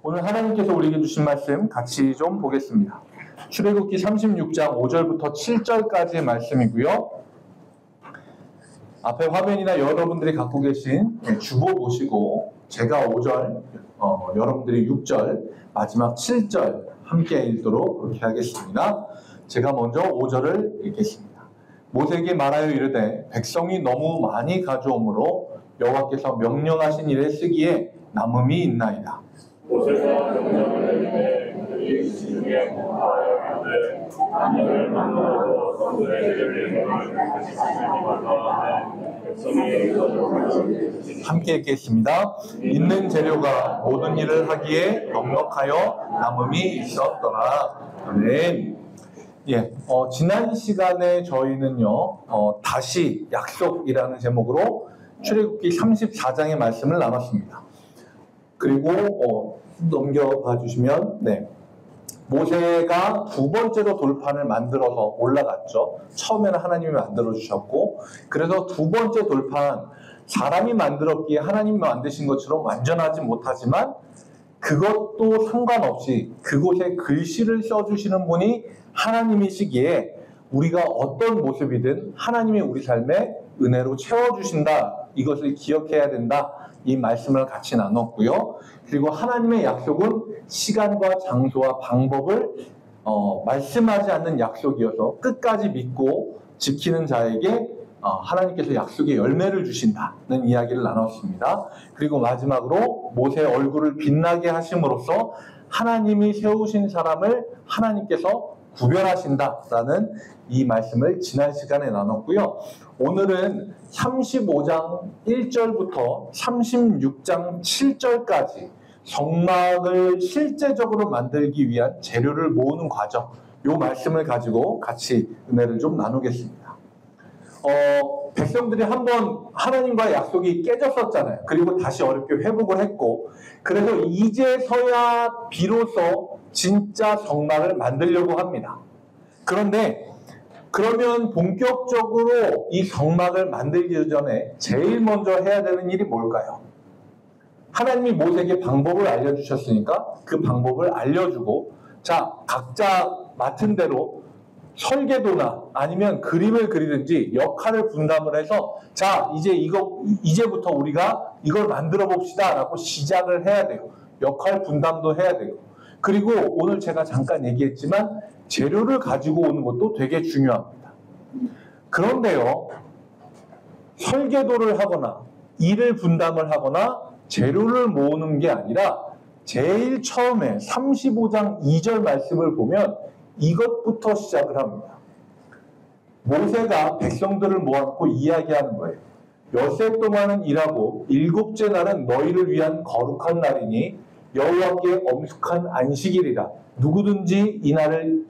오늘 하나님께서 우리에게 주신 말씀 같이 좀 보겠습니다. 출애굽기 36장 5절부터 7절까지의 말씀이고요. 앞에 화면이나 여러분들이 갖고 계신 주보 보시고 제가 5절, 여러분들이 6절, 마지막 7절 함께 읽도록 그렇게 하겠습니다. 제가 먼저 5절을 읽겠습니다. 모세에게 말하여 이르되 백성이 너무 많이 가져오므로 여호와께서 명령하신 일에 쓰기에 남음이 있나이다. 모세가 명령을 내리되 그들이 지중에 공부하여 하늘을 만나고 성들의 제를 같이 지키니마다 백성이 함께 읽겠습니다. 있는 재료가 모든 일을 하기에 넉넉하여 남음이 있었더라. 아멘. 예, 지난 시간에 저희는요, 다시 약속이라는 제목으로 출애굽기 34장의 말씀을 나눴습니다. 그리고 넘겨봐 주시면, 네, 모세가 두 번째로 돌판을 만들어서 올라갔죠. 처음에는 하나님이 만들어 주셨고, 그래서 두 번째 돌판, 사람이 만들었기에 하나님이 만드신 것처럼 완전하지 못하지만 그것도 상관없이 그곳에 글씨를 써주시는 분이 하나님이시기에 우리가 어떤 모습이든 하나님이 우리 삶에 은혜로 채워주신다. 이것을 기억해야 된다. 이 말씀을 같이 나눴고요. 그리고 하나님의 약속은 시간과 장소와 방법을 말씀하지 않는 약속이어서 끝까지 믿고 지키는 자에게 하나님께서 약속의 열매를 주신다는 이야기를 나눴습니다. 그리고 마지막으로 모세의 얼굴을 빛나게 하심으로써 하나님이 세우신 사람을 하나님께서 구별하신다라는 이 말씀을 지난 시간에 나눴고요. 오늘은 35장 1절부터 36장 7절까지 성막을 실제적으로 만들기 위한 재료를 모으는 과정, 이 말씀을 가지고 같이 은혜를 좀 나누겠습니다. 백성들이 한번 하나님과의 약속이 깨졌었잖아요. 그리고 다시 어렵게 회복을 했고, 그래서 이제서야 비로소 진짜 성막을 만들려고 합니다. 그런데 그러면 본격적으로 이 성막을 만들기 전에 제일 먼저 해야 되는 일이 뭘까요? 하나님이 모세에게 방법을 알려주셨으니까 그 방법을 알려주고, 자, 각자 맡은 대로 설계도나 아니면 그림을 그리든지 역할을 분담을 해서, 자, 이제부터 우리가 이걸 만들어 봅시다 라고 시작을 해야 돼요. 역할 분담도 해야 되고. 그리고 오늘 제가 잠깐 얘기했지만 재료를 가지고 오는 것도 되게 중요합니다. 그런데요, 설계도를 하거나 일을 분담을 하거나 재료를 모으는 게 아니라 제일 처음에 35장 2절 말씀을 보면 이것부터 시작을 합니다. 모세가 백성들을 모아놓고 이야기하는 거예요. 엿새 동안은 일하고 일곱째 날은 너희를 위한 거룩한 날이니 여호와께 엄숙한 안식일이라. 누구든지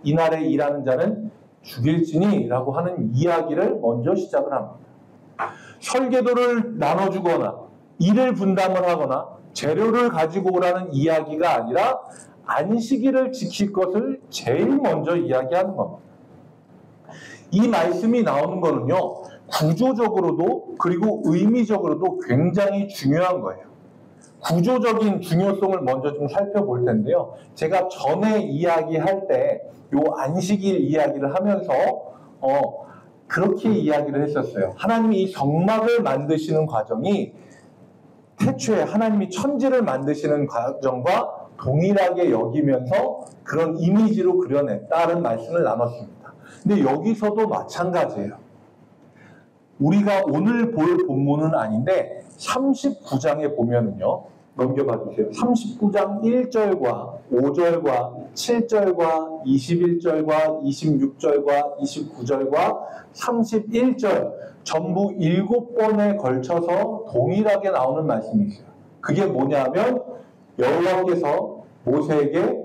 이날에 일하는 자는 죽일지니 라고 하는 이야기를 먼저 시작을 합니다. 설계도를 나눠주거나 일을 분담을 하거나 재료를 가지고 오라는 이야기가 아니라 안식일을 지킬 것을 제일 먼저 이야기하는 겁니다. 이 말씀이 나오는 거는요, 구조적으로도 그리고 의미적으로도 굉장히 중요한 거예요. 구조적인 중요성을 먼저 좀 살펴볼 텐데요. 제가 전에 이야기할 때 요 안식일 이야기를 하면서 그렇게 이야기를 했었어요. 하나님이 이 성막을 만드시는 과정이 태초에 하나님이 천지를 만드시는 과정과 동일하게 여기면서 그런 이미지로 그려냈다는 말씀을 나눴습니다. 근데 여기서도 마찬가지예요. 우리가 오늘 볼 본문은 아닌데 39장에 보면은요, 넘겨봐 주세요. 39장 1절과 5절과 7절과 21절과 26절과 29절과 31절 전부 7번에 걸쳐서 동일하게 나오는 말씀이 있어요. 그게 뭐냐면 여호와께서 모세에게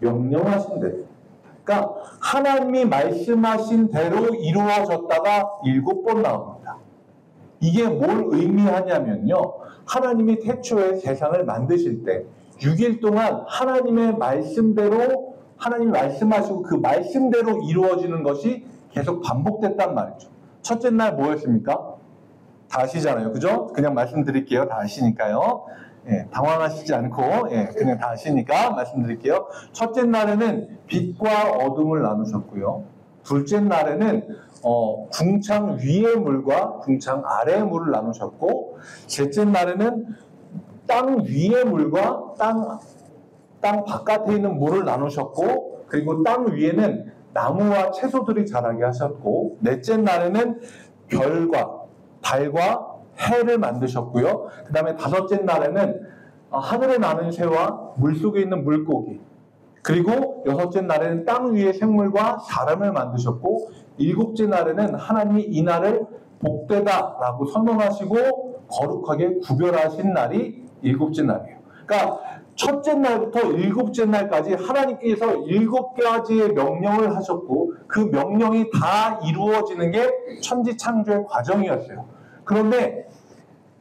명령하신 대로, 그러니까 하나님이 말씀하신 대로 이루어졌다가 7번 나옵니다. 이게 뭘 의미하냐면요, 하나님이 태초에 세상을 만드실 때 6일 동안 하나님의 말씀대로, 하나님이 말씀하시고 그 말씀대로 이루어지는 것이 계속 반복됐단 말이죠. 첫째 날 뭐였습니까? 다 아시잖아요. 그죠? 그냥 말씀드릴게요. 다 아시니까요. 예, 당황하시지 않고 예, 그냥 다 아시니까 말씀드릴게요. 첫째 날에는 빛과 어둠을 나누셨고요. 둘째 날에는 궁창 위의 물과 궁창 아래의 물을 나누셨고, 셋째 날에는 땅 위의 물과 땅 바깥에 있는 물을 나누셨고, 그리고 땅 위에는 나무와 채소들이 자라게 하셨고, 넷째 날에는 별과 달과 해를 만드셨고요. 그 다음에 다섯째 날에는 하늘에 나는 새와 물속에 있는 물고기, 그리고 여섯째 날에는 땅 위의 생물과 사람을 만드셨고, 일곱째 날에는 하나님이 이 날을 복되다라고 선언하시고 거룩하게 구별하신 날이 일곱째 날이에요. 그러니까 첫째 날부터 일곱째 날까지 하나님께서 7가지의 명령을 하셨고, 그 명령이 다 이루어지는 게 천지창조의 과정이었어요. 그런데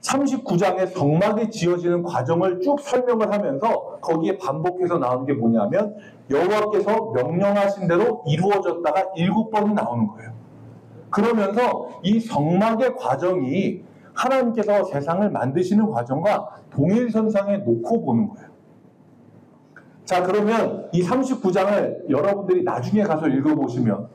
39장의 성막이 지어지는 과정을 쭉 설명을 하면서 거기에 반복해서 나오는 게 뭐냐면, 여호와께서 명령하신 대로 이루어졌다가 7번이 나오는 거예요. 그러면서 이 성막의 과정이 하나님께서 세상을 만드시는 과정과 동일선상에 놓고 보는 거예요. 자, 그러면 이 39장을 여러분들이 나중에 가서 읽어보시면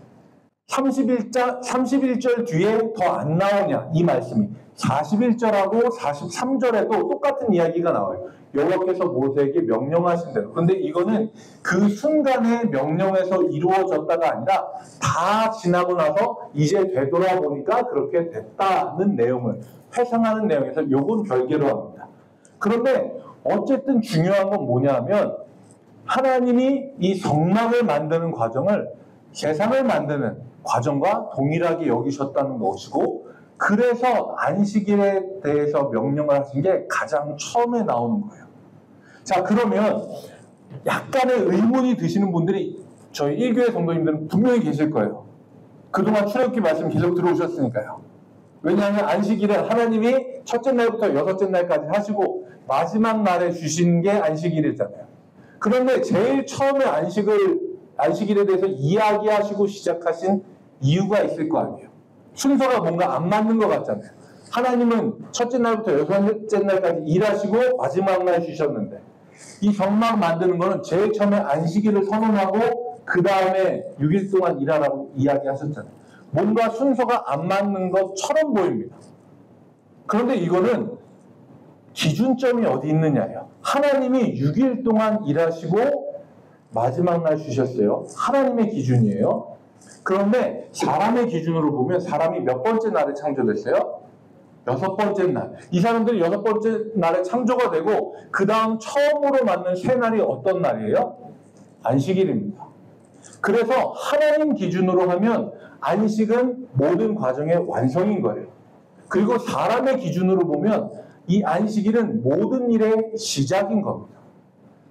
31절 뒤에 더 안 나오냐, 이 말씀이 41절하고 43절에도 똑같은 이야기가 나와요. 여호와께서 모세에게 명령하신 대로. 그런데 이거는 그 순간의 명령에서 이루어졌다가 아니라 다 지나고 나서 이제 되돌아보니까 그렇게 됐다는 내용을 회상하는 내용에서 요건 별개로 합니다. 그런데 어쨌든 중요한 건 뭐냐면, 하나님이 이 성막을 만드는 과정을 세상을 만드는 과정과 동일하게 여기셨다는 것이고, 그래서 안식일에 대해서 명령을 하신 게 가장 처음에 나오는 거예요. 자, 그러면 약간의 의문이 드시는 분들이 저희 1교회 성도님들은 분명히 계실 거예요. 그동안 출애굽기 말씀 계속 들어오셨으니까요. 왜냐하면 안식일에 하나님이 첫째 날부터 여섯째 날까지 하시고 마지막 날에 주신 게 안식일이잖아요. 그런데 제일 처음에 안식일에 대해서 이야기하시고 시작하신 이유가 있을 거 아니에요. 순서가 뭔가 안 맞는 것 같잖아요. 하나님은 첫째 날부터 여섯째 날까지 일하시고 마지막 날 쉬셨는데, 이 성막 만드는 거는 제일 처음에 안식일을 선언하고 그 다음에 6일 동안 일하라고 이야기하셨잖아요. 뭔가 순서가 안 맞는 것처럼 보입니다. 그런데 이거는 기준점이 어디 있느냐예요. 하나님이 6일 동안 일하시고 마지막 날 쉬셨어요. 하나님의 기준이에요. 그런데 사람의 기준으로 보면 사람이 몇 번째 날에 창조됐어요? 6번째 날. 이 사람들이 6번째 날에 창조가 되고 그 다음 처음으로 맞는 새 날이 어떤 날이에요? 안식일입니다. 그래서 하나님 기준으로 하면 안식은 모든 과정의 완성인 거예요. 그리고 사람의 기준으로 보면 이 안식일은 모든 일의 시작인 겁니다.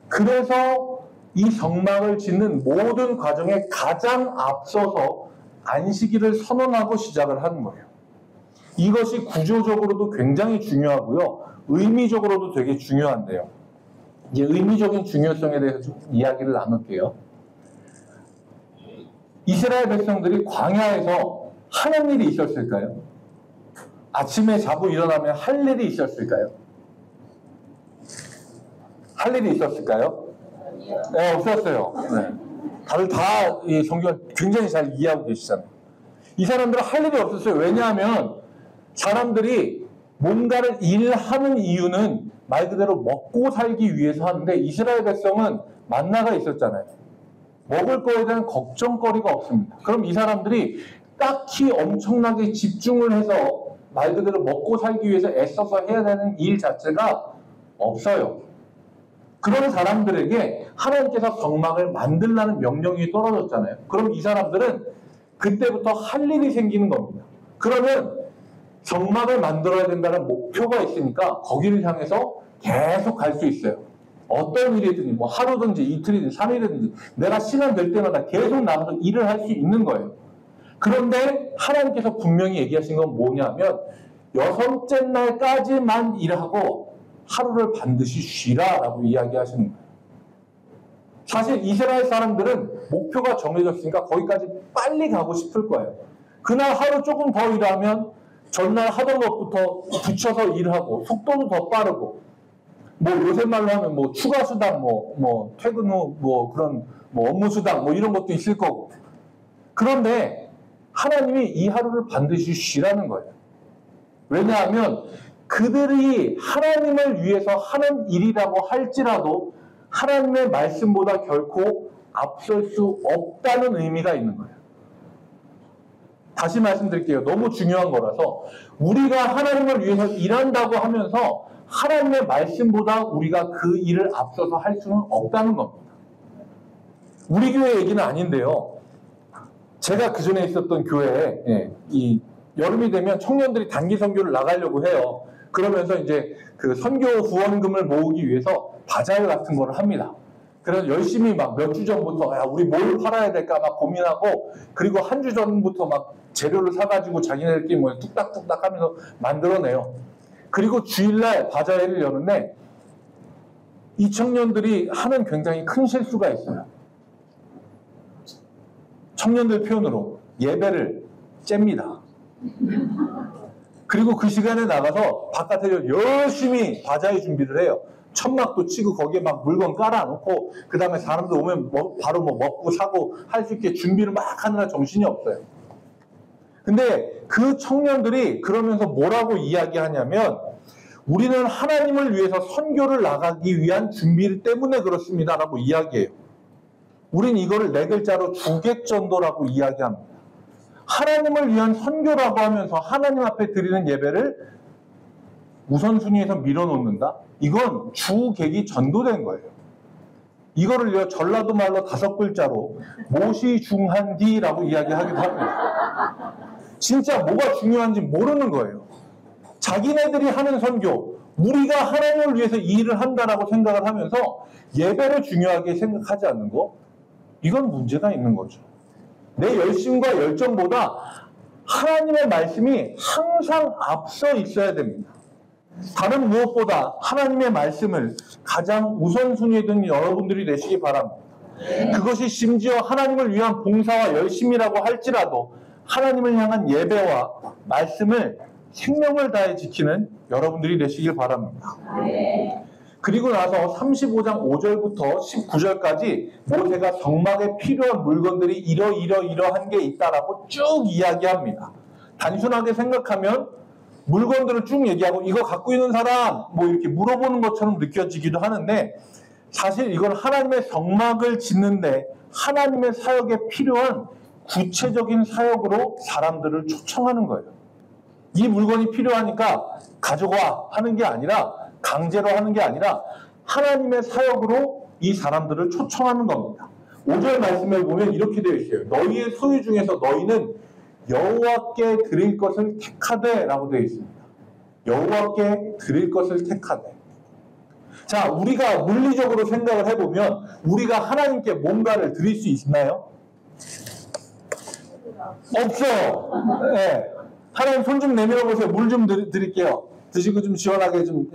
그래서 이 성막을 짓는 모든 과정에 가장 앞서서 안식일을 선언하고 시작을 하는 거예요. 이것이 구조적으로도 굉장히 중요하고요. 의미적으로도 되게 중요한데요. 이제 의미적인 중요성에 대해서 좀 이야기를 나눌게요. 이스라엘 백성들이 광야에서 하는 일이 있었을까요? 아침에 자고 일어나면 할 일이 있었을까요? 할 일이 있었을까요? 네, 없었어요. 네. 다들 다 이 성경을 굉장히 잘 이해하고 계시잖아요. 이 사람들은 할 일이 없었어요. 왜냐하면 사람들이 뭔가를 일하는 이유는 말 그대로 먹고 살기 위해서 하는데, 이스라엘 백성은 만나가 있었잖아요. 먹을 거에 대한 걱정거리가 없습니다. 그럼 이 사람들이 딱히 엄청나게 집중을 해서 말 그대로 먹고 살기 위해서 애써서 해야 되는 일 자체가 없어요. 그런 사람들에게 하나님께서 성막을 만들라는 명령이 떨어졌잖아요. 그럼 이 사람들은 그때부터 할 일이 생기는 겁니다. 그러면 성막을 만들어야 된다는 목표가 있으니까 거기를 향해서 계속 갈 수 있어요. 어떤 일이든지, 뭐 하루든지 이틀이든지 3일이든지 내가 시간 될 때마다 계속 나가서 일을 할 수 있는 거예요. 그런데 하나님께서 분명히 얘기하신 건 뭐냐면 6째 날까지만 일하고 하루를 반드시 쉬라라고 이야기하시는 거예요. 사실 이스라엘 사람들은 목표가 정해졌으니까 거기까지 빨리 가고 싶을 거예요. 그날 하루 조금 더 일하면 전날 하던 것부터 붙여서 일하고 속도도 더 빠르고, 뭐 요새 말로 하면 뭐 추가 수당, 뭐 퇴근 후 뭐 그런 뭐 업무 수당 뭐 이런 것도 있을 거고. 그런데 하나님이 이 하루를 반드시 쉬라는 거예요. 왜냐하면 그들이 하나님을 위해서 하는 일이라고 할지라도 하나님의 말씀보다 결코 앞설 수 없다는 의미가 있는 거예요. 다시 말씀드릴게요. 너무 중요한 거라서 우리가 하나님을 위해서 일한다고 하면서 하나님의 말씀보다 우리가 그 일을 앞서서 할 수는 없다는 겁니다. 우리 교회 얘기는 아닌데요. 제가 그 전에 있었던 교회에 이 여름이 되면 청년들이 단기 선교를 나가려고 해요. 그러면서 이제 그 선교 후원금을 모으기 위해서 바자회 같은 거를 합니다. 그래서 열심히 막 몇 주 전부터 야, 우리 뭘 팔아야 될까 막 고민하고 그리고 한 주 전부터 막 재료를 사가지고 자기네들끼리 뭐 뚝딱뚝딱 하면서 만들어내요. 그리고 주일날 바자회를 여는데 이 청년들이 하는 굉장히 큰 실수가 있어요. 청년들 표현으로 예배를 잽니다. 그리고 그 시간에 나가서 바깥에 열심히 바자회 준비를 해요. 천막도 치고 거기에 막 물건 깔아놓고 그 다음에 사람들 오면 바로 뭐 먹고 사고 할 수 있게 준비를 막 하느라 정신이 없어요. 근데 그 청년들이 그러면서 뭐라고 이야기하냐면 우리는 하나님을 위해서 선교를 나가기 위한 준비 때문에 그렇습니다 라고 이야기해요. 우린 이거를 네 글자로 주객전도라고 이야기합니다. 하나님을 위한 선교라고 하면서 하나님 앞에 드리는 예배를 우선순위에서 밀어놓는다? 이건 주객이 전도된 거예요. 이거를요 전라도 말로 5글자로 모시중한디라고 이야기하기도 합니다. 진짜 뭐가 중요한지 모르는 거예요. 자기네들이 하는 선교, 우리가 하나님을 위해서 이 일을 한다라고 생각을 하면서 예배를 중요하게 생각하지 않는 거, 이건 문제가 있는 거죠. 내 열심과 열정보다 하나님의 말씀이 항상 앞서 있어야 됩니다. 다른 무엇보다 하나님의 말씀을 가장 우선순위에 둔 여러분들이 되시기 바랍니다. 그것이 심지어 하나님을 위한 봉사와 열심이라고 할지라도 하나님을 향한 예배와 말씀을 생명을 다해 지키는 여러분들이 되시길 바랍니다. 그리고 나서 35장 5절부터 19절까지 모세가 성막에 필요한 물건들이 이러한 게 있다라고 쭉 이야기합니다. 단순하게 생각하면 물건들을 쭉 얘기하고 이거 갖고 있는 사람 뭐 이렇게 물어보는 것처럼 느껴지기도 하는데 사실 이건 하나님의 성막을 짓는데 하나님의 사역에 필요한 구체적인 사역으로 사람들을 초청하는 거예요. 이 물건이 필요하니까 가져와 하는 게 아니라 강제로 하는 게 아니라 하나님의 사역으로 이 사람들을 초청하는 겁니다. 5절 말씀에 보면 이렇게 되어 있어요. 너희의 소유 중에서 너희는 여호와께 드릴 것을 택하되 라고 되어 있습니다. 여호와께 드릴 것을 택하되. 자, 우리가 물리적으로 생각을 해보면 우리가 하나님께 뭔가를 드릴 수 있나요? 없어요. 네. 하나님 손 좀 내밀어 보세요. 물 좀 드릴게요. 드시고 좀 시원하게 좀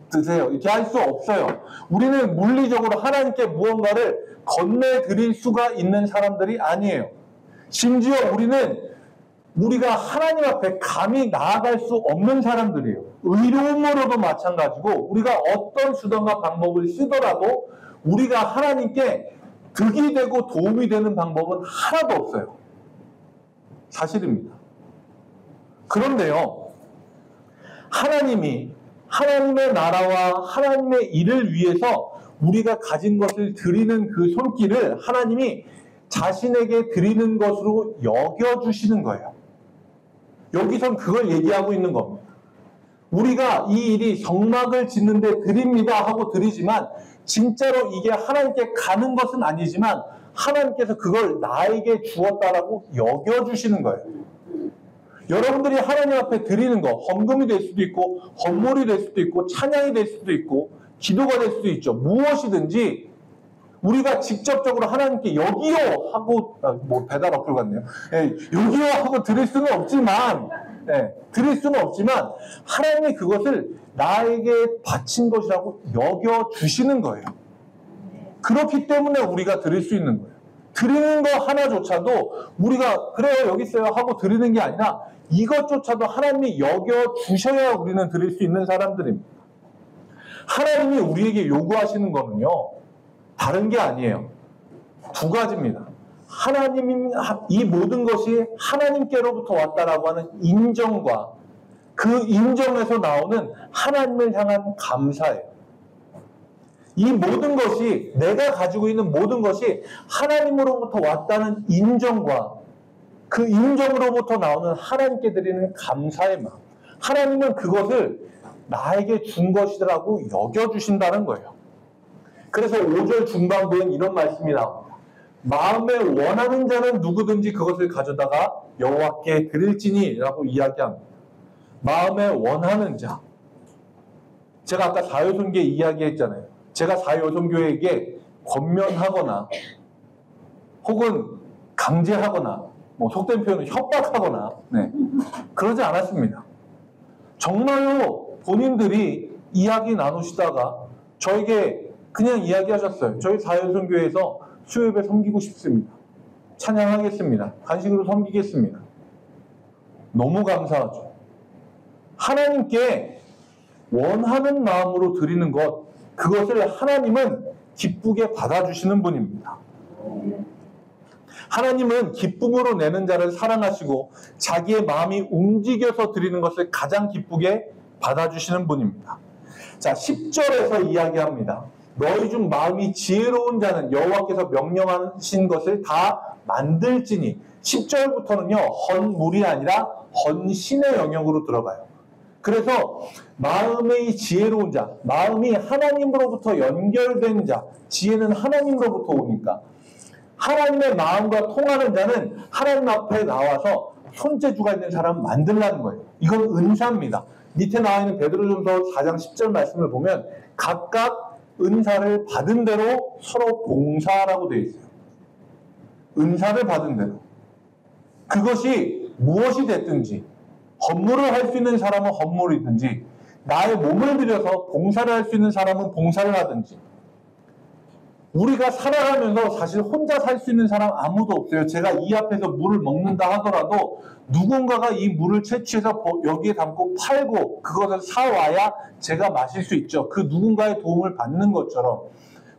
드세요. 이렇게 할 수 없어요. 우리는 물리적으로 하나님께 무언가를 건네드릴 수가 있는 사람들이 아니에요. 심지어 우리가 하나님 앞에 감히 나아갈 수 없는 사람들이에요. 의로움으로도 마찬가지고 우리가 어떤 수단과 방법을 쓰더라도 우리가 하나님께 득이 되고 도움이 되는 방법은 하나도 없어요. 사실입니다. 그런데요, 하나님이 하나님의 나라와 하나님의 일을 위해서 우리가 가진 것을 드리는 그 손길을 하나님이 자신에게 드리는 것으로 여겨주시는 거예요. 여기선 그걸 얘기하고 있는 겁니다. 우리가 이 일이 성막을 짓는데 드립니다 하고 드리지만 진짜로 이게 하나님께 가는 것은 아니지만 하나님께서 그걸 나에게 주었다라고 여겨주시는 거예요. 여러분들이 하나님 앞에 드리는 거, 헌금이 될 수도 있고 헌물이 될 수도 있고 찬양이 될 수도 있고 기도가 될 수도 있죠. 무엇이든지 우리가 직접적으로 하나님께 여기요 하고 뭐 배달 어플 같네요. 여기요 하고 드릴 수는 없지만 하나님이 그것을 나에게 바친 것이라고 여겨주시는 거예요. 그렇기 때문에 우리가 드릴 수 있는 거예요. 드리는 거 하나조차도 우리가 그래요 여기 있어요 하고 드리는 게 아니라 이것조차도 하나님이 여겨주셔야 우리는 드릴 수 있는 사람들입니다. 하나님이 우리에게 요구하시는 거는요, 다른 게 아니에요. 두 가지입니다. 하나님이 이 모든 것이 하나님께로부터 왔다라고 하는 인정과 그 인정에서 나오는 하나님을 향한 감사예요. 이 모든 것이, 내가 가지고 있는 모든 것이 하나님으로부터 왔다는 인정과 그 인정으로부터 나오는 하나님께 드리는 감사의 마음. 하나님은 그것을 나에게 준 것이라고 여겨주신다는 거예요. 그래서 5절 중반부엔 이런 말씀이 나옵니다. 마음에 원하는 자는 누구든지 그것을 가져다가 여호와께 드릴지니 라고 이야기합니다. 마음에 원하는 자. 제가 아까 사요선교회 이야기했잖아요. 제가 사요선교회에게 권면하거나 혹은 강제하거나 뭐 속된 표현은 협박하거나 그러지 않았습니다. 정말로 본인들이 이야기 나누시다가 저에게 그냥 이야기하셨어요. 저희 사요선교회에서 수요예배 섬기고 싶습니다. 찬양하겠습니다. 간식으로 섬기겠습니다. 너무 감사하죠. 하나님께 원하는 마음으로 드리는 것, 그것을 하나님은 기쁘게 받아주시는 분입니다. 하나님은 기쁨으로 내는 자를 사랑하시고 자기의 마음이 움직여서 드리는 것을 가장 기쁘게 받아주시는 분입니다. 자, 10절에서 이야기합니다. 너희 중 마음이 지혜로운 자는 여호와께서 명령하신 것을 다 만들지니. 10절부터는요, 헌물이 아니라 헌신의 영역으로 들어가요. 그래서 마음의 지혜로운 자, 마음이 하나님으로부터 연결된 자, 지혜는 하나님으로부터 오니까 하나님의 마음과 통하는 자는 하나님 앞에 나와서 손재주가 있는 사람을 만들라는 거예요. 이건 은사입니다. 밑에 나와 있는 베드로전서 4장 10절 말씀을 보면 각각 은사를 받은 대로 서로 봉사하라고 되어 있어요. 은사를 받은 대로. 그것이 무엇이 됐든지, 헌물을 할 수 있는 사람은 헌물이든지, 나의 몸을 들여서 봉사를 할 수 있는 사람은 봉사를 하든지. 우리가 살아가면서 사실 혼자 살 수 있는 사람 아무도 없어요. 제가 이 앞에서 물을 먹는다 하더라도 누군가가 이 물을 채취해서 여기에 담고 팔고 그것을 사와야 제가 마실 수 있죠. 그 누군가의 도움을 받는 것처럼,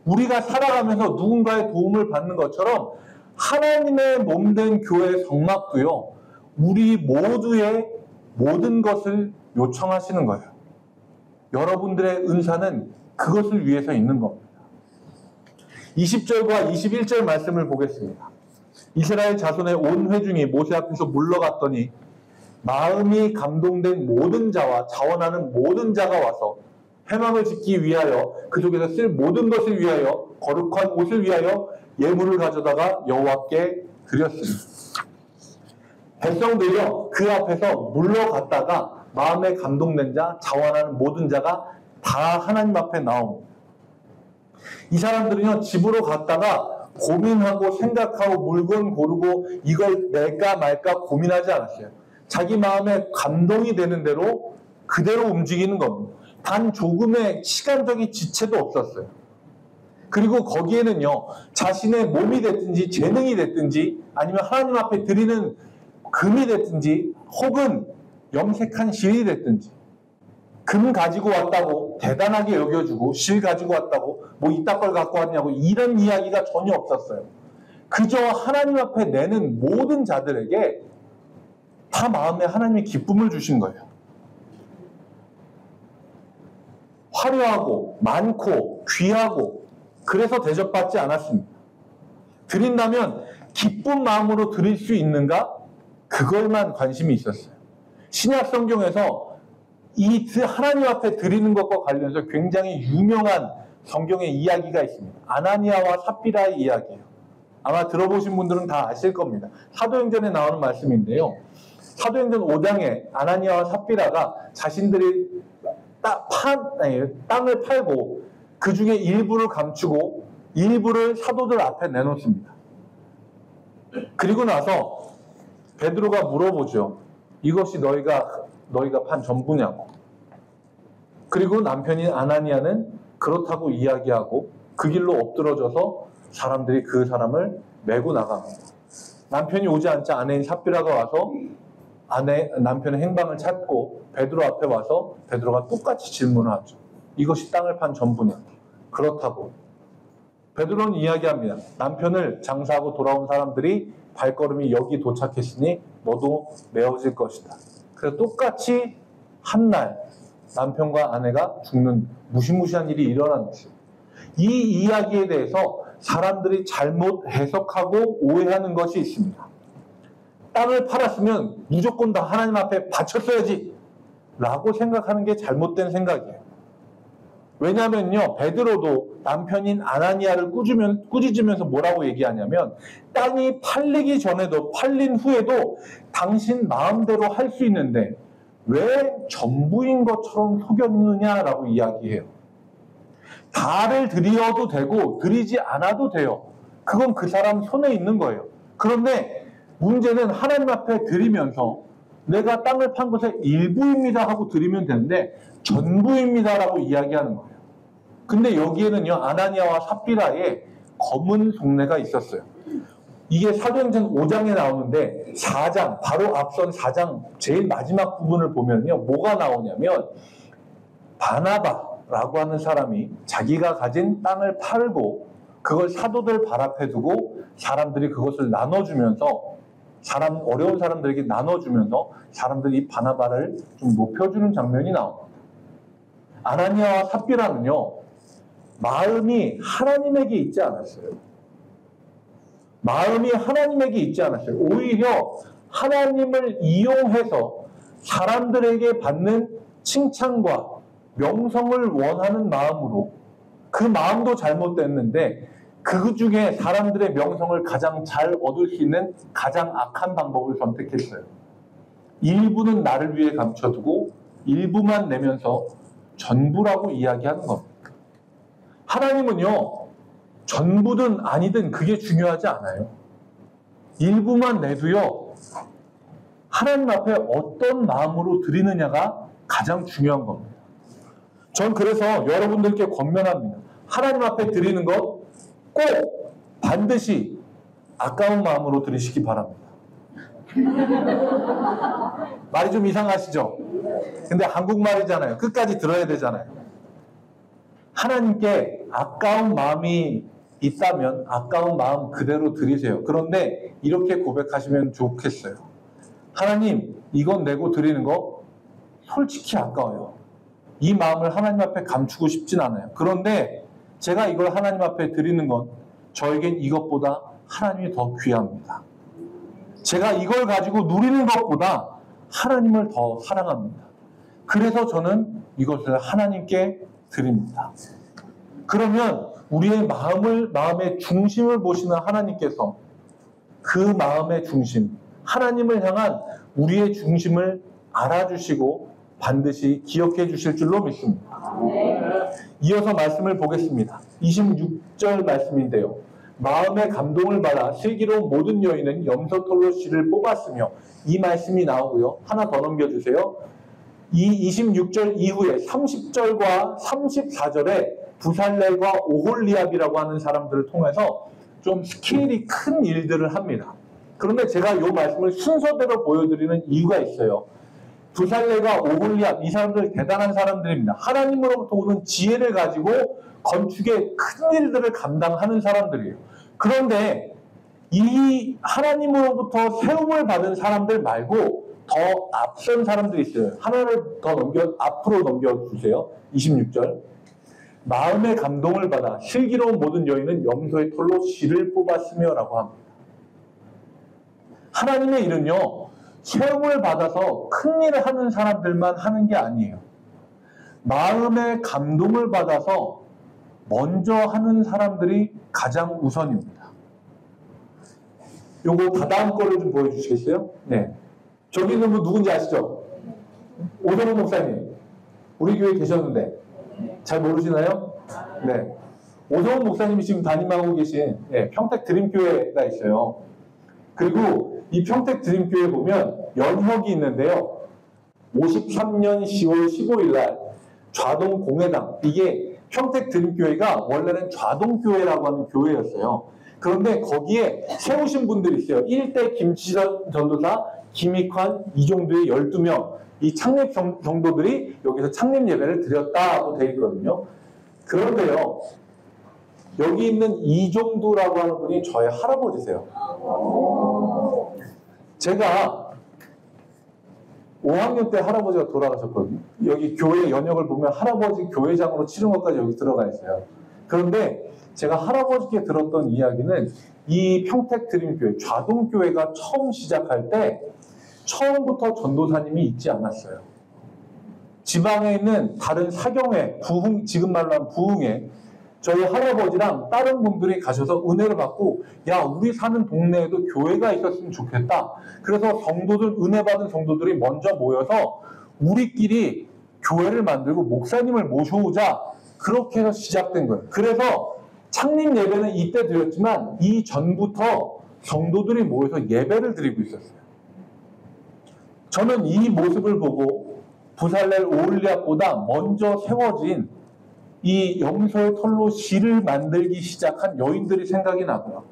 우리가 살아가면서 누군가의 도움을 받는 것처럼 하나님의 몸된 교회의 성막도요, 우리 모두의 모든 것을 요청하시는 거예요. 여러분들의 은사는 그것을 위해서 있는 겁니다. 20절과 21절 말씀을 보겠습니다. 이스라엘 자손의 온 회중이 모세 앞에서 물러갔더니 마음이 감동된 모든 자와 자원하는 모든 자가 와서 회막을 짓기 위하여 그 속에서 쓸 모든 것을 위하여 거룩한 옷을 위하여 예물을 가져다가 여호와께 드렸습니다. 백성들이요, 그 앞에서 물러갔다가 마음에 감동된 자, 자원하는 모든 자가 다 하나님 앞에 나옵니다. 이 사람들은요, 집으로 갔다가 고민하고 생각하고 물건 고르고 이걸 낼까 말까 고민하지 않았어요. 자기 마음에 감동이 되는 대로 그대로 움직이는 겁니다. 단 조금의 시간적인 지체도 없었어요. 그리고 거기에는요, 자신의 몸이 됐든지 재능이 됐든지 아니면 하나님 앞에 드리는 금이 됐든지 혹은 염색한 실이 됐든지, 금 가지고 왔다고 대단하게 여겨주고 실 가지고 왔다고 뭐 이따 걸 갖고 왔냐고 이런 이야기가 전혀 없었어요. 그저 하나님 앞에 내는 모든 자들에게 다 마음에 하나님의 기쁨을 주신 거예요. 화려하고 많고 귀하고 그래서 대접받지 않았습니다. 드린다면 기쁜 마음으로 드릴 수 있는가? 그걸만 관심이 있었어요. 신약 성경에서 이 하나님 앞에 드리는 것과 관련해서 굉장히 유명한 성경의 이야기가 있습니다. 아나니아와 삽비라의 이야기예요. 아마 들어보신 분들은 다 아실 겁니다. 사도행전에 나오는 말씀인데요. 사도행전 5장에 아나니아와 삽비라가 자신들이 땅을 팔고 그 중에 일부를 감추고 일부를 사도들 앞에 내놓습니다. 그리고 나서 베드로가 물어보죠. 이것이 너희가 판 전부냐고. 그리고 남편인 아나니아는 그렇다고 이야기하고 그 길로 엎드러져서 사람들이 그 사람을 메고 나갑니다. 남편이 오지 않자 아내인 삽비라가 와서 남편의 행방을 찾고 베드로 앞에 와서 베드로가 똑같이 질문을 하죠. 이것이 땅을 판 전부냐? 그렇다고. 베드로는 이야기합니다. 남편을 장사하고 돌아온 사람들이 발걸음이 여기 도착했으니 너도 메어질 것이다. 그래서 똑같이 한 날 남편과 아내가 죽는 무시무시한 일이 일어난 것이에요. 이 이야기에 대해서 사람들이 잘못 해석하고 오해하는 것이 있습니다. 땅을 팔았으면 무조건 다 하나님 앞에 바쳤어야지 라고 생각하는 게 잘못된 생각이에요. 왜냐하면요, 베드로도 남편인 아나니아를 꾸짖으면서 뭐라고 얘기하냐면, 땅이 팔리기 전에도 팔린 후에도 당신 마음대로 할 수 있는데 왜 전부인 것처럼 속였느냐라고 이야기해요. 다를 드려도 되고 드리지 않아도 돼요. 그건 그 사람 손에 있는 거예요. 그런데 문제는 하나님 앞에 드리면서 내가 땅을 판 것의 일부입니다 하고 드리면 되는데 전부입니다라고 이야기하는 거예요. 근데 여기에는요, 아나니아와 삽비라의 검은 속내가 있었어요. 이게 사도행전 5장에 나오는데 4장, 바로 앞선 4장 제일 마지막 부분을 보면요, 뭐가 나오냐면 바나바라고 하는 사람이 자기가 가진 땅을 팔고 그걸 사도들 발 앞에 두고 사람들이 그것을 나눠주면서 어려운 사람들에게 나눠주면서 사람들이 이 바나바를 좀 높여주는 장면이 나옵니다. 아나니아와 삽비라는요, 마음이 하나님에게 있지 않았어요. 마음이 하나님에게 있지 않았어요. 오히려 하나님을 이용해서 사람들에게 받는 칭찬과 명성을 원하는 마음으로, 그 마음도 잘못됐는데 그 중에 사람들의 명성을 가장 잘 얻을 수 있는 가장 악한 방법을 선택했어요. 일부는 나를 위해 감춰두고 일부만 내면서 전부라고 이야기하는 겁니다. 하나님은요, 전부든 아니든 그게 중요하지 않아요. 일부만 내도요, 하나님 앞에 어떤 마음으로 드리느냐가 가장 중요한 겁니다. 전 그래서 여러분들께 권면합니다. 하나님 앞에 드리는 것 꼭 반드시 아까운 마음으로 드리시기 바랍니다. 말이 좀 이상하시죠? 근데 한국말이잖아요. 끝까지 들어야 되잖아요. 하나님께 아까운 마음이 있다면 아까운 마음 그대로 드리세요. 그런데 이렇게 고백하시면 좋겠어요. 하나님, 이건 내고 드리는 거 솔직히 아까워요. 이 마음을 하나님 앞에 감추고 싶진 않아요. 그런데 제가 이걸 하나님 앞에 드리는 건 저에겐 이것보다 하나님이 더 귀합니다. 제가 이걸 가지고 누리는 것보다 하나님을 더 사랑합니다. 그래서 저는 이것을 하나님께 드립니다. 그러면 우리의 마음의 중심을 보시는 하나님께서 그 마음의 중심, 하나님을 향한 우리의 중심을 알아주시고 반드시 기억해 주실 줄로 믿습니다. 이어서 말씀을 보겠습니다. 26절 말씀인데요. 마음의 감동을 받아 슬기로운 모든 여인은 염소털로 씨를 뽑았으며, 이 말씀이 나오고요. 하나 더 넘겨주세요. 이 26절 이후에 30절과 34절에 부살렐과 오홀리압이라고 하는 사람들을 통해서 좀 스케일이 큰 일들을 합니다. 그런데 제가 이 말씀을 순서대로 보여드리는 이유가 있어요. 부살렐과 오홀리압, 이 사람들 대단한 사람들입니다. 하나님으로부터 오는 지혜를 가지고 건축의 큰 일들을 감당하는 사람들이에요. 그런데 이 하나님으로부터 세움을 받은 사람들 말고 더 앞선 사람들이 있어요. 하나를 더 앞으로 넘겨주세요. 26절. 마음의 감동을 받아 슬기로운 모든 여인은 염소의 털로 씨를 뽑았으며 라고 합니다. 하나님의 일은요, 세움을 받아서 큰 일을 하는 사람들만 하는 게 아니에요. 마음의 감동을 받아서 먼저 하는 사람들이 가장 우선입니다. 요거 다음 거를 좀 보여주시겠어요? 네. 저기 있는 분 누군지 아시죠? 오정훈 목사님. 우리 교회에 계셨는데 잘 모르시나요? 네. 오정훈 목사님이 지금 담임하고 계신 평택 드림교회가 있어요. 그리고 이 평택 드림교회 보면 연혁이 있는데요. 53년 10월 15일 날 좌동 공회당, 이게 평택 드림교회가 원래는 좌동교회라고 하는 교회였어요. 그런데 거기에 세우신 분들이 있어요. 1대 김치전 전도사, 김익환, 이 정도의 12명, 이 창립 성도들이 여기서 창립 예배를 드렸다고 되어 있거든요. 그런데요, 여기 있는 이종두라고 하는 분이 저의 할아버지세요. 제가 5학년 때 할아버지가 돌아가셨거든요. 여기 교회 연역을 보면 할아버지 교회장으로 치른 것까지 여기 들어가 있어요. 그런데 제가 할아버지께 들었던 이야기는 이 평택드림교회, 좌동교회가 처음 시작할 때 처음부터 전도사님이 있지 않았어요. 지방에 있는 다른 사경회, 부흥, 지금 말로 하면 부흥회, 저희 할아버지랑 다른 분들이 가셔서 은혜를 받고, 야, 우리 사는 동네에도 교회가 있었으면 좋겠다. 그래서 성도들, 은혜 받은 성도들이 먼저 모여서 우리끼리 교회를 만들고 목사님을 모셔오자. 그렇게 해서 시작된 거예요. 그래서 창립 예배는 이때 드렸지만 이 전부터 성도들이 모여서 예배를 드리고 있었어요. 저는 이 모습을 보고 부살렐 오홀리압보다 먼저 세워진 이 염소의 털로 실을 만들기 시작한 여인들이 생각이 나고요.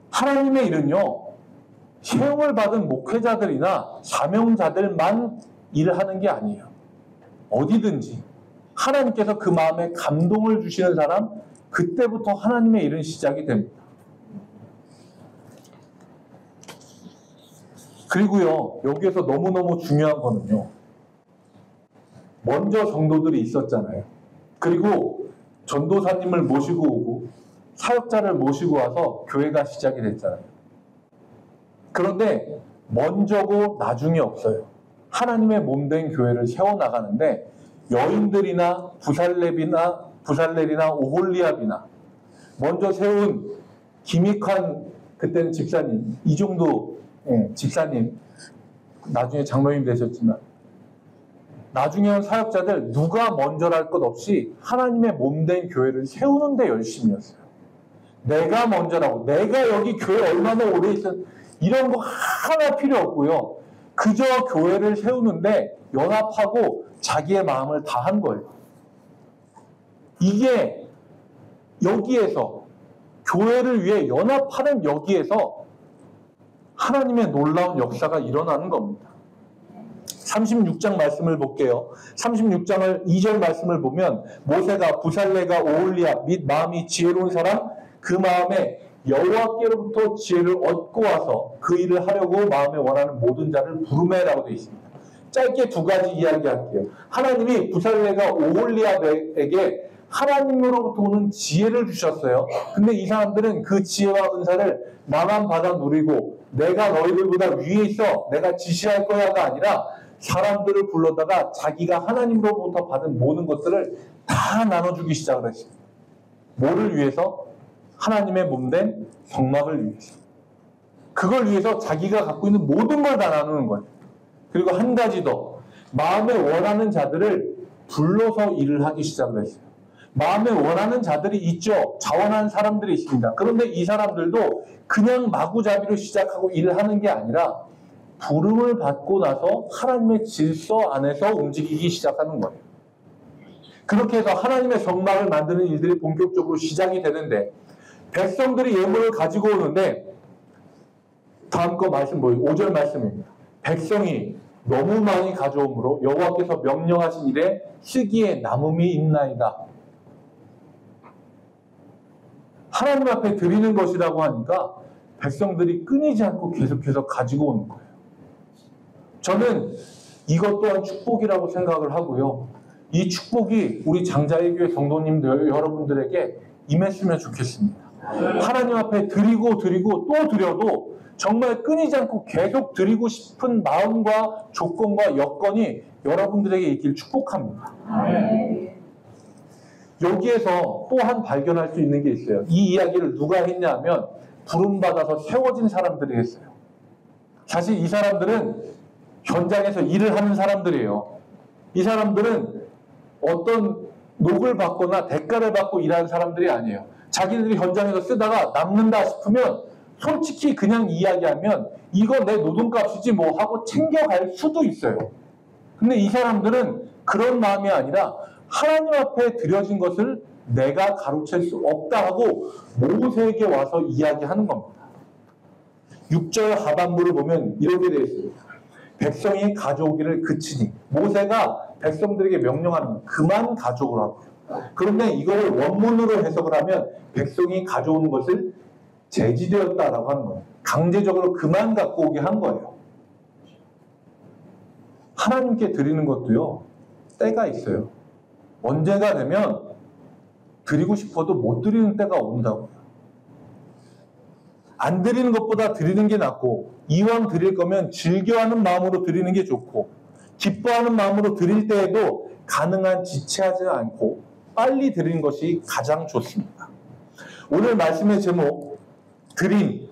하나님의 일은요, 세움을 받은 목회자들이나 사명자들만 일을 하는 게 아니에요. 어디든지 하나님께서 그 마음에 감동을 주시는 사람, 그때부터 하나님의 일은 시작이 됩니다. 그리고요, 여기에서 너무너무 중요한 거는요, 먼저 성도들이 있었잖아요. 그리고 전도사님을 모시고 오고 사역자를 모시고 와서 교회가 시작이 됐잖아요. 그런데 먼저고 나중이 없어요. 하나님의 몸된 교회를 세워나가는데 여인들이나 부살렐이나 오홀리압이나 먼저 세운 김익환, 그때는 집사님, 이종도 집사님, 나중에 장로님 되셨지만, 나중에는 사역자들 누가 먼저랄 것 없이 하나님의 몸된 교회를 세우는 데 열심이었어요. 내가 먼저라고, 내가 여기 교회 얼마나 오래 있었, 이런 거 하나 필요 없고요. 그저 교회를 세우는데 연합하고 자기의 마음을 다한 거예요. 이게 여기에서, 교회를 위해 연합하는 여기에서 하나님의 놀라운 역사가 일어나는 겁니다. 36장 말씀을 볼게요. 36장을 2절 말씀을 보면, 모세가 부살레가 오홀리압 및 마음이 지혜로운 사람, 그 마음에 여호와께로부터 지혜를 얻고 와서 그 일을 하려고 마음에 원하는 모든 자를 부르매라고 되어 있습니다. 짧게 두 가지 이야기할게요. 하나님이 부살레가 오홀리압에게 하나님으로부터 오는 지혜를 주셨어요. 근데 이 사람들은 그 지혜와 은사를 나만 받아 누리고 내가 너희들보다 위에 있어 내가 지시할 거야가 아니라 사람들을 불러다가 자기가 하나님으로부터 받은 모든 것들을 다 나눠주기 시작을 했어요. 뭐를 위해서? 하나님의 몸된 성막을 위해서. 그걸 위해서 자기가 갖고 있는 모든 걸 다 나누는 거예요. 그리고 한 가지 더, 마음에 원하는 자들을 불러서 일을 하기 시작을 했어요. 마음에 원하는 자들이 있죠. 자원한 사람들이 있습니다. 그런데 이 사람들도 그냥 마구잡이로 시작하고 일을 하는 게 아니라 부름을 받고 나서 하나님의 질서 안에서 움직이기 시작하는 거예요. 그렇게 해서 하나님의 성막을 만드는 일들이 본격적으로 시작이 되는데, 백성들이 예물을 가지고 오는데, 다음 거 말씀 보여요. 5절 말씀입니다. 백성이 너무 많이 가져오므로 여호와께서 명령하신 일에 시기에 남음이 있나이다. 하나님 앞에 드리는 것이라고 하니까 백성들이 끊이지 않고 계속해서 가지고 오는 거예요. 저는 이것 또한 축복이라고 생각을 하고요. 이 축복이 우리 장자의 교회 성도님들 여러분들에게 임했으면 좋겠습니다. 하나님 앞에 드리고 또 드려도 정말 끊이지 않고 계속 드리고 싶은 마음과 조건과 여건이 여러분들에게 있길 축복합니다. 여기에서 또한 발견할 수 있는 게 있어요. 이 이야기를 누가 했냐면 부름받아서 세워진 사람들이 했어요. 사실 이 사람들은 현장에서 일을 하는 사람들이에요. 이 사람들은 어떤 녹을 받거나 대가를 받고 일하는 사람들이 아니에요. 자기들이 현장에서 쓰다가 남는다 싶으면 솔직히 그냥 이야기하면 이거 내 노동값이지 뭐 하고 챙겨갈 수도 있어요. 근데 이 사람들은 그런 마음이 아니라 하나님 앞에 드려진 것을 내가 가로챌 수 없다 하고 모세에게 와서 이야기하는 겁니다. 6절 하반부를 보면 이렇게 되어 있습니다. 백성이 가져오기를 그치니. 모세가 백성들에게 명령하는 그만 가져오라고. 그런데 이거를 원문으로 해석을 하면 백성이 가져오는 것을 제지되었다라고 하는 거예요. 강제적으로 그만 갖고 오게 한 거예요. 하나님께 드리는 것도요, 때가 있어요. 언제가 되면 드리고 싶어도 못 드리는 때가 온다고요. 안 드리는 것보다 드리는 게 낫고, 이왕 드릴 거면 즐겨하는 마음으로 드리는 게 좋고, 기뻐하는 마음으로 드릴 때에도 가능한 지체하지 않고 빨리 드리는 것이 가장 좋습니다. 오늘 말씀의 제목, 드림,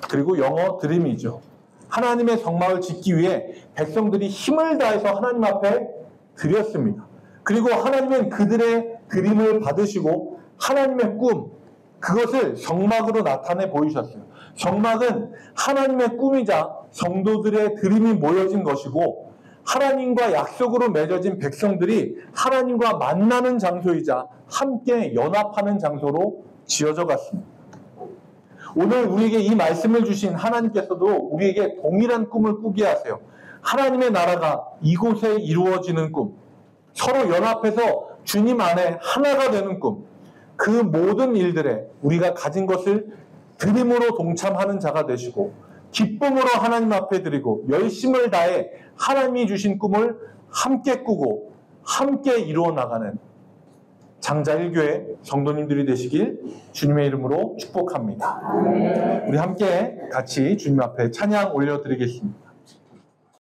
그리고 영어 드림이죠. 하나님의 성막을 짓기 위해 백성들이 힘을 다해서 하나님 앞에 드렸습니다. 그리고 하나님은 그들의 드림을 받으시고 하나님의 꿈, 그것을 성막으로 나타내 보이셨어요. 성막은 하나님의 꿈이자 성도들의 드림이 모여진 것이고, 하나님과 약속으로 맺어진 백성들이 하나님과 만나는 장소이자 함께 연합하는 장소로 지어져 갔습니다. 오늘 우리에게 이 말씀을 주신 하나님께서도 우리에게 동일한 꿈을 꾸게 하세요. 하나님의 나라가 이곳에 이루어지는 꿈, 서로 연합해서 주님 안에 하나가 되는 꿈, 그 모든 일들에 우리가 가진 것을 드림으로 동참하는 자가 되시고, 기쁨으로 하나님 앞에 드리고 열심을 다해 하나님이 주신 꿈을 함께 꾸고 함께 이루어 나가는 장자 1교회 성도님들이 되시길 주님의 이름으로 축복합니다. 우리 함께 같이 주님 앞에 찬양 올려드리겠습니다.